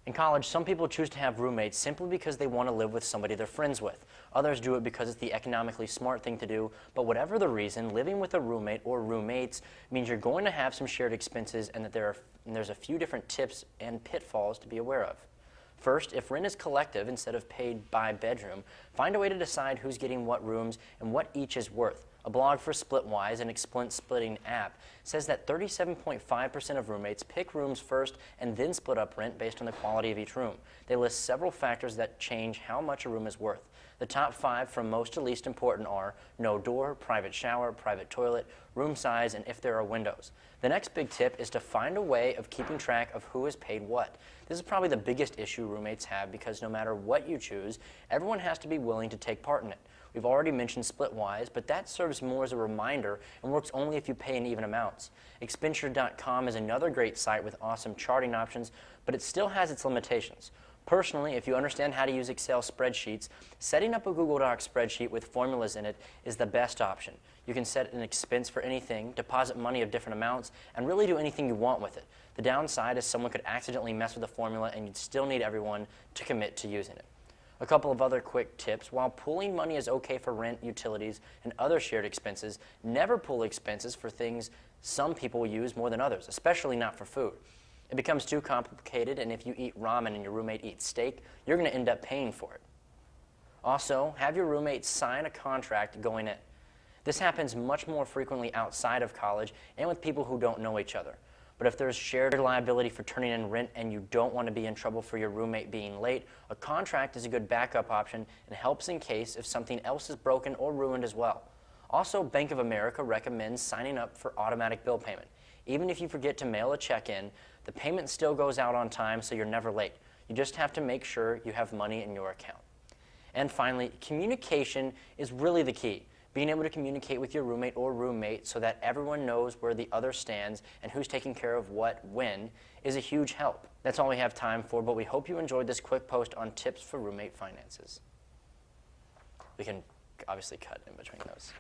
In college, some people choose to have roommates simply because they want to live with somebody they're friends with. Others do it because it's the economically smart thing to do, but whatever the reason, living with a roommate or roommates means you're going to have some shared expenses and that there's a few different tips and pitfalls to be aware of. First, if rent is collective instead of paid by bedroom, find a way to decide who's getting what rooms and what each is worth. A blog for Splitwise, an expense splitting app, says that 37.5% of roommates pick rooms first and then split up rent based on the quality of each room. They list several factors that change how much a room is worth. The top 5 from most to least important are no door, private shower, private toilet, room size, and if there are windows. The next big tip is to find a way of keeping track of who has paid what. This is probably the biggest issue roommates have because no matter what you choose, everyone has to be willing to take part in it. We've already mentioned Splitwise, but that serves more as a reminder and works only if you pay in even amounts. Expenture.com is another great site with awesome charting options, but it still has its limitations. Personally, if you understand how to use Excel spreadsheets, setting up a Google Docs spreadsheet with formulas in it is the best option. You can set an expense for anything, deposit money of different amounts, and really do anything you want with it. The downside is someone could accidentally mess with the formula and you'd still need everyone to commit to using it. A couple of other quick tips. While pooling money is okay for rent, utilities, and other shared expenses, never pool expenses for things some people use more than others, especially not for food. It becomes too complicated, and if you eat ramen and your roommate eats steak, you're going to end up paying for it. Also, have your roommate sign a contract going in. This happens much more frequently outside of college and with people who don't know each other. But if there's shared liability for turning in rent and you don't want to be in trouble for your roommate being late, a contract is a good backup option and helps in case if something else is broken or ruined as well. Also, Bank of America recommends signing up for automatic bill payment. Even if you forget to mail a check in, the payment still goes out on time, so you're never late. You just have to make sure you have money in your account. And finally, communication is really the key. Being able to communicate with your roommate or roommate so that everyone knows where the other stands and who's taking care of what when is a huge help. That's all we have time for, but we hope you enjoyed this quick post on tips for roommate finances. We can obviously cut in between those.